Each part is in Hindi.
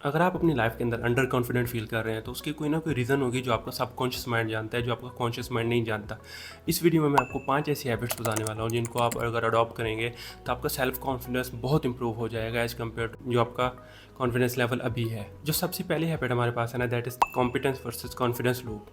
अगर आप अपनी लाइफ के अंदर अंडर कॉन्फिडेंट फील कर रहे हैं तो उसकी कोई ना कोई रीज़न होगी जो आपका सबकॉन्शियस माइंड जानता है, जो आपका कॉन्शियस माइंड नहीं जानता। इस वीडियो में मैं आपको 5 ऐसी हैबिट्स बताने वाला हूँ जिनको आप अगर अडॉप्ट करेंगे तो आपका सेल्फ कॉन्फिडेंस बहुत इंप्रूव हो जाएगा एज़ कम्पेयर टू जो आपका कॉन्फिडेंस लेवल अभी है। जो सबसे पहली हैबिट हमारे पास है ना, that is competence versus confidence loop.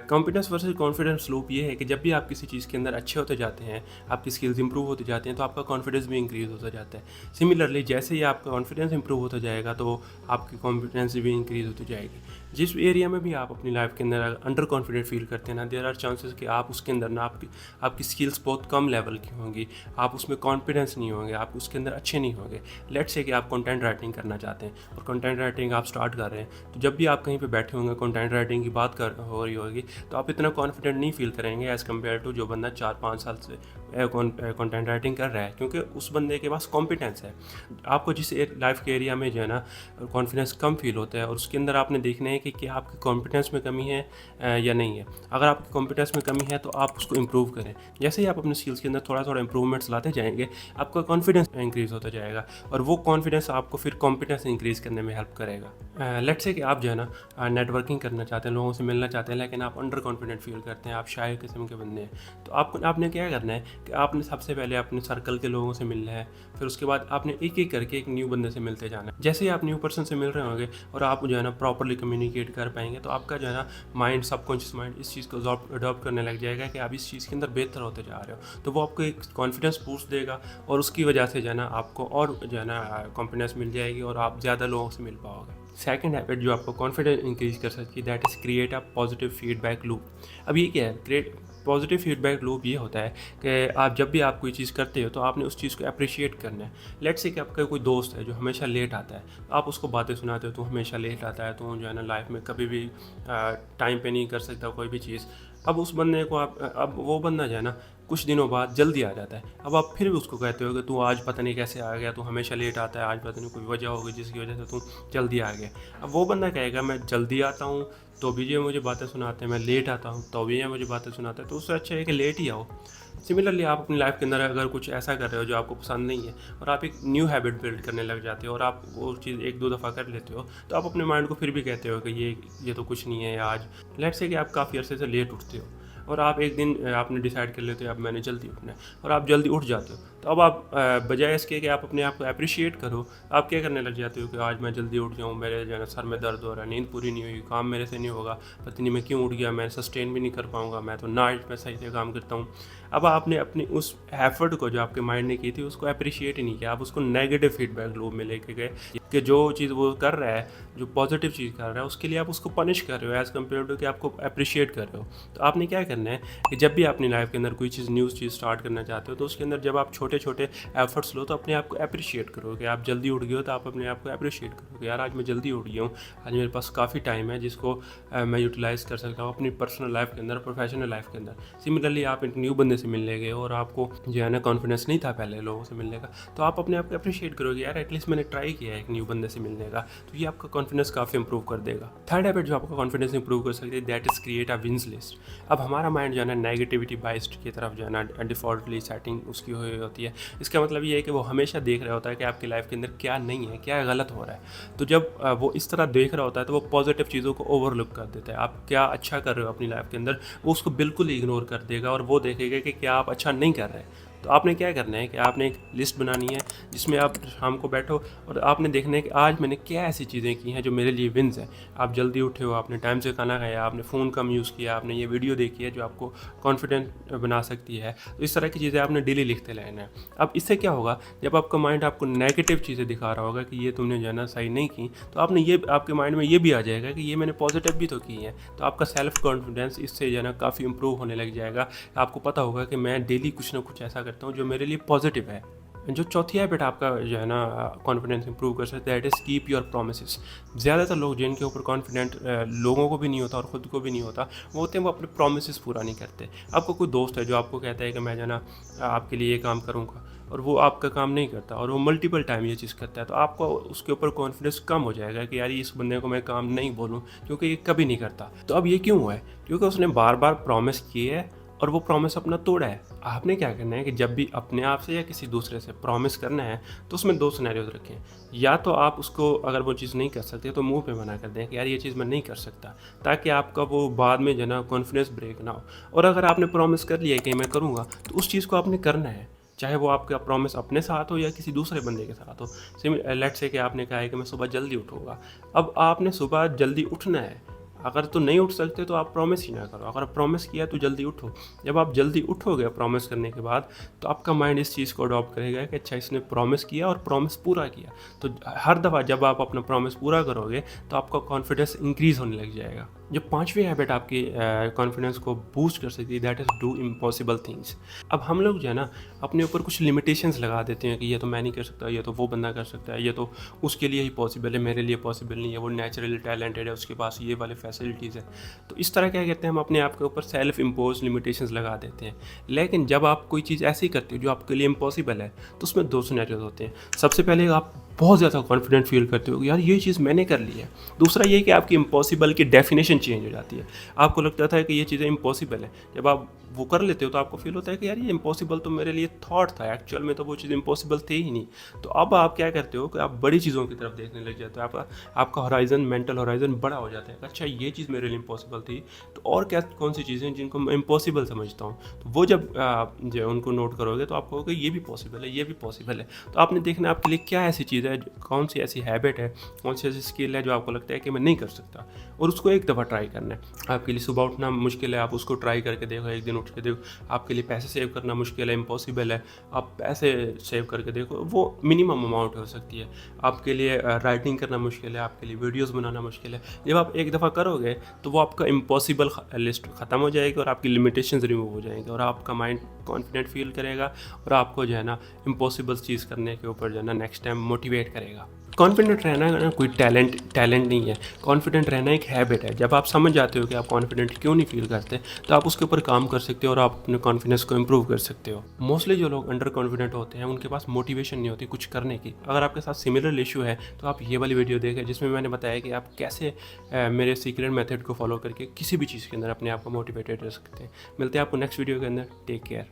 Competence versus confidence loop ये है कि जब भी आप किसी चीज़ के अंदर अच्छे होते जाते हैं, आपकी स्किल्स इंप्रूव होते जाते हैं, तो आपका कॉन्फिडेंस भी इंक्रीज़ होता जाता है। सिमिलरली जैसे ही आपका कॉन्फिडेंस इंप्रूव होता जाएगा तो आपकी कॉन्फिडेंस भी इंक्रीज़ होती जाएगी। जिस एरिया में भी आप अपनी लाइफ के अंदर अंडर कॉन्फिडेंट फील करते हैं ना, देयर आर चांसेस कि आप उसके अंदर ना आपकी स्किल्स बहुत कम लेवल की होंगी, आप उसमें कॉन्फिडेंस नहीं होंगे, आप उसके अंदर अच्छे नहीं होंगे। लेट्स से कि आप कंटेंट राइटिंग करना चाहते हैं और कंटेंट राइटिंग आप स्टार्ट कर रहे हैं, तो जब भी आप कहीं पे बैठे होंगे, कंटेंट राइटिंग की बात हो रही होगी, तो आप इतना कॉन्फिडेंट नहीं फील करेंगे एज़ कम्पेयर टू जो बंदा 4-5 साल से कंटेंट राइटिंग कर रहा है, क्योंकि उस बंदे के पास कॉम्पिटेंस है। आपको जिस लाइफ के एरिया में जो है ना कॉन्फिडेंस कम फील होता है और उसके अंदर आपने देखना है कि क्या आपकी कॉम्पिटेंस में कमी है या नहीं है। अगर आपकी कॉम्पिटेंस में कमी है तो आप उसको इम्प्रूव करें। जैसे ही आप अपने स्किल्स के अंदर थोड़ा थोड़ा इंप्रूवमेंट्स लाते जाएंगे, आपका कॉन्फिडेंस इंक्रीज़ होता जाएगा और वो कॉन्फिडेंस आपको फिर कॉम्पिटेंस इंक्रीज़ करने में हेल्प करेगा। लेट्स से कि आप जो है ना नेटवर्किंग करना चाहते हैं, लोगों से मिलना चाहते हैं, लेकिन आप अंडर कॉन्फिडेंट फील करते हैं, आप शाय किस्म के बंदे हैं, तो आपने क्या करना है कि आपने सबसे पहले अपने सर्कल के लोगों से मिलना है। फिर उसके बाद आपने एक एक करके एक न्यू बंदे से मिलते जाना है। जैसे ही आप न्यू पर्सन से मिल रहे होंगे और आप जो है ना प्रॉपरली कम्युनिकेट कर पाएंगे, तो आपका जो है ना माइंड, सबकॉन्शियस माइंड इस चीज़ को अडॉप्ट करने लग जाएगा कि आप इस चीज़ के अंदर बेहतर होते जा रहे हो, तो वो आपको एक कॉन्फिडेंस बूस्ट देगा और उसकी वजह से जो है ना आपको और जो है ना कॉन्फिडेंस मिल जाएगी और आप ज़्यादा लोगों से मिल पाओगे। सेकंड हैबिट जो आपको कॉन्फिडेंस इंक्रीज कर सकती है, that is create a positive feedback loop. अब ये क्या है? क्रिएट पॉजिटिव फीडबैक लूप ये होता है कि आप जब भी आप कोई चीज़ करते हो तो आपने उस चीज़ को अप्रिशिएट करना है। लेट्स से कि आपका कोई दोस्त है जो हमेशा लेट आता है, तो आप उसको बातें सुनाते हो, तो हमेशा लेट आता है, तो जो है ना लाइफ में कभी भी टाइम पे नहीं कर सकता कोई भी चीज़। अब उस बंदे को अब वो बंदा जो है ना कुछ दिनों बाद जल्दी आ जाता है। अब आप फिर भी उसको कहते हो कि तू आज पता नहीं कैसे आ गया, तू हमेशा लेट आता है, आज पता नहीं कोई वजह होगी जिसकी वजह से तू जल्दी आ गया। अब वो बंदा कहेगा मैं जल्दी आता हूँ तो भी ये मुझे बातें सुनाते हैं, मैं लेट आता हूँ तो भी ये मुझे बातें सुनाते हैं, तो उससे अच्छा है कि लेट ही आओ। सिमिलरली आप अपनी लाइफ के अंदर अगर कुछ ऐसा कर रहे हो जो आपको पसंद नहीं है और आप एक न्यू हैबिट बिल्ड करने लग जाते हो और आप वो चीज़ 1-2 दफ़ा कर लेते हो, तो आप अपने माइंड को फिर भी कहते हो कि ये तो कुछ नहीं है आज। लेट्स से कि आप काफ़ी अरसे से लेट उठते हो और आप एक दिन आपने डिसाइड कर लेते हो अब मैंने जल्दी उठना है और आप जल्दी उठ जाते हो, तो अब आप बजाय इसके कि आप अपने आप को अप्रिशिएट करो, आप क्या करने लग जाते हो कि आज मैं जल्दी उठ जाऊँ, मेरे जो है ना सर में दर्द हो रहा है, नींद पूरी नहीं हुई, काम मेरे से नहीं होगा, पता नहीं मैं क्यों उठ गया, मैं सस्टेन भी नहीं कर पाऊँगा, मैं तो नाइट में सही से काम करता हूँ। अब आपने अपनी उस एफर्ट को जो आपके माइंड ने की थी उसको अप्रिशिएट ही नहीं किया, आप उसको नेगेटिव फीडबैक लूप में लेके गए कि जो चीज़ वो कर रहा है, जो पॉजिटिव चीज़ कर रहा है, उसके लिए आप उसको पनिश कर रहे हो एज़ कम्पेयर टू कि आपको अप्रिशिएट कर रहे हो। तो आपने क्या करना है कि जब भी अपनी लाइफ के अंदर कोई चीज़ न्यू चीज़ स्टार्ट करना चाहते हो, तो उसके अंदर जब आप छोटे छोटे एफर्ट्स लो तो अपने आप को अप्रिशिएट करो कि आप जल्दी उठ गए हो, तो आप अपने आप को अप्रिशिएट करो कि यार आज मैं जल्दी उठ गया हूँ, आज मेरे पास काफ़ी टाइम है जिसको मैं यूटिलाइज़ कर सकता हूँ अपनी पर्सनल लाइफ के अंदर, प्रोफेशनल लाइफ के अंदर। सिमिलरली आप एक न्यू बंदे से मिलने गए और आपको जो है ना कॉन्फिडेंस नहीं था पहले लोगों से मिलने का, तो आप अपने आप को अप्रिशिएट करोगे, यार एटलीस्ट मैंने ट्राई किया है एक न्यू बंदे से मिलने का, तो ये आपका कॉन्फिडेंस काफ़ी इंप्रूव कर देगा। थर्ड हैबिट जो आपका कॉन्फिडेंस इंप्रूव कर सकती है, that is create a wins list. अब हमारा माइंड जो है ना नेगेटिविटी बाइस्ड की तरफ जो है ना डिफ़ॉल्टली सेटिंग उसकी हुई होती है। इसका मतलब ये है कि वो हमेशा देख रहा होता है कि आपकी लाइफ के अंदर क्या नहीं है, क्या गलत हो रहा है। तो जब वो इस तरह देख रहा होता है तो वो पॉजिटिव चीज़ों को ओवरलुक कर देता है। आप क्या अच्छा कर रहे हो अपनी लाइफ के अंदर, वो उसको बिल्कुल इग्नोर कर देगा और वो देखेगा कि क्या आप अच्छा नहीं कर रहे हैं। तो आपने क्या करना है कि आपने एक लिस्ट बनानी है जिसमें आप शाम को बैठो और आपने देखना है कि आज मैंने क्या ऐसी चीज़ें की हैं जो मेरे लिए विन्स हैं। आप जल्दी उठे हो, आपने टाइम से खाना खाया, आपने फ़ोन कम यूज़ किया, आपने ये वीडियो देखी है जो आपको कॉन्फिडेंट बना सकती है। तो इस तरह की चीज़ें आपने डेली लिखते रहना है। अब इससे क्या होगा, जब आपका माइंड आपको नेगेटिव चीज़ें दिखा रहा होगा कि ये तुमने जो है ना सही नहीं की, तो आपने ये आपके माइंड में ये भी आ जाएगा कि ये मैंने पॉजिटिव भी तो की है। तो आपका सेल्फ कॉन्फिडेंस इससे जो है ना काफ़ी इंप्रूव होने लग जाएगा। आपको पता होगा कि मैं डेली कुछ ना कुछ ऐसा करता हूँ जो मेरे लिए पॉजिटिव है। जो चौथी हैबिट आपका जो है ना कॉन्फिडेंस इंप्रूव कर सकता है, that is keep your promises. ज़्यादातर लोग जिनके ऊपर कॉन्फिडेंट लोगों को भी नहीं होता और ख़ुद को भी नहीं होता, वो होते हैं वो अपने प्रॉमिसेस पूरा नहीं करते। आपको कोई दोस्त है जो आपको कहता है कि मैं जो है ना आपके लिए ये काम करूँगा, और वो आपका काम नहीं करता और वो मल्टीपल टाइम ये चीज़ करता है, तो आपको उसके ऊपर कॉन्फिडेंस कम हो जाएगा कि यार इस बंदे को मैं काम नहीं बोलूँ क्योंकि ये कभी नहीं करता। तो अब ये क्यों हुआ है? क्योंकि उसने बार बार प्रॉमिस किए है और वो प्रॉमिस अपना तोड़ा है। आपने क्या करना है कि जब भी अपने आप से या किसी दूसरे से प्रॉमिस करना है तो उसमें 2 सिनेरियोज़ रखें। या तो आप उसको अगर वो चीज़ नहीं कर सकते तो मुँह पे मना कर दें कि यार ये चीज़ मैं नहीं कर सकता, ताकि आपका वो बाद में जो है ना कॉन्फिडेंस ब्रेक ना हो। और अगर आपने प्रॉमिस कर लिया है कि मैं करूँगा, तो उस चीज़ को आपने करना है। चाहे वो आपका प्रॉमिस अपने साथ हो या किसी दूसरे बंदे के साथ हो। लेट्स से कि आपने कहा है कि मैं सुबह जल्दी उठूँगा। अब आपने सुबह जल्दी उठना है। अगर तो नहीं उठ सकते तो आप प्रॉमिस ही ना करो। अगर प्रॉमिस किया तो जल्दी उठो। जब आप जल्दी उठोगे प्रॉमिस करने के बाद, तो आपका माइंड इस चीज़ को अडॉप्ट करेगा कि अच्छा इसने प्रॉमिस किया और प्रॉमिस पूरा किया। तो हर दफ़ा जब आप अपना प्रॉमिस पूरा करोगे तो आपका कॉन्फिडेंस इंक्रीज़ होने लग जाएगा। जो 5वीं हैबिट आपकी कॉन्फिडेंस को बूस्ट कर सकती है, that is do impossible things. अब हम लोग जो है ना अपने ऊपर कुछ लिमिटेशंस लगा देते हैं कि ये तो मैं नहीं कर सकता, ये तो वो बंदा कर सकता है, ये तो उसके लिए ही पॉसिबल है, मेरे लिए पॉसिबल नहीं है, वो नेचुरली टैलेंटेड है, उसके पास ये वाले फैसिलिटीज़ है। तो इस तरह क्या कहते हैं, हम अपने आप के ऊपर सेल्फ इम्पोज लिमिटेशंस लगा देते हैं। लेकिन जब आप कोई चीज़ ऐसी करते हो जो आपके लिए इम्पॉसिबल है, तो उसमें 2 सिनेरियोज होते हैं। सबसे पहले आप बहुत ज़्यादा कॉन्फिडेंट फील करते हो कि यार ये चीज़ मैंने कर ली है। दूसरा ये कि आपकी इम्पॉसिबल की डेफिनेशन चेंज हो जाती है। आपको लगता था कि ये चीज़ें इम्पॉसिबल है, जब आप वो कर लेते हो तो आपको फील होता है कि यार ये इम्पॉसिबल तो मेरे लिए थॉट था, एक्चुअल में तो वो चीज़ इम्पॉसिबल थी ही नहीं। तो अब आप क्या करते हो कि आप बड़ी चीज़ों की तरफ देखने लग जाते हो। आपका हॉराइजन, मेंटल हॉराइजन बड़ा हो जाता है। अच्छा ये चीज़ मेरे लिए इम्पॉसिबल थी, तो और क्या कौन सी चीज़ें जिनको मैं इम्पॉसिबल समझता हूँ। तो वो जब आप जो उनको नोट करोगे तो आपको होगा ये भी पॉसिबल है, ये भी पॉसिबल है। तो आपने देखना आपके लिए क्या ऐसी चीज़ है, कौन सी ऐसी हैबिट है, कौन सी ऐसी स्किल है जो आपको लगता है कि मैं नहीं कर सकता, और उसको एक दफ़ा ट्राई करना है। आपके लिए सुबह उठना मुश्किल है, आप उसको ट्राई करके देखो, एक दिन उठ के देखो। आपके लिए पैसे सेव करना मुश्किल है, इम्पॉसिबल है, आप पैसे सेव करके देखो, वो मिनिमम अमाउंट हो सकती है। आपके लिए राइटिंग करना मुश्किल है, आपके लिए वीडियोस बनाना मुश्किल है। जब आप एक दफ़ा करोगे तो वो आपका इम्पॉसिबल लिस्ट ख़त्म हो जाएगी और आपकी लिमिटेशंस रिमूव हो जाएंगे और आपका माइंड कॉन्फिडेंट फील करेगा और आपको जो है ना इम्पॉसिबल चीज़ करने के ऊपर जो है ना नेक्स्ट टाइम मोटिवेट करेगा। कॉन्फिडेंट रहना ना कोई टैलेंट नहीं है। कॉन्फिडेंट रहना एक हैबिट है। जब आप समझ जाते हो कि आप कॉन्फिडेंट क्यों नहीं फील करते, तो आप उसके ऊपर काम कर सकते हो और आप अपने कॉन्फिडेंस को इम्प्रूव कर सकते हो। मोस्टली जो लोग अंडर कॉन्फिडेंट होते हैं उनके पास मोटिवेशन नहीं होती कुछ करने की। अगर आपके साथ सिमिलर इशू है तो आप ये वाली वीडियो देखें जिसमें मैंने बताया कि आप कैसे मेरे सीक्रेट मेथड को फॉलो करके किसी भी चीज़ के अंदर अपने आप को मोटिवेटेड रह सकते हैं। मिलते हैं आपको नेक्स्ट वीडियो के अंदर। Take care.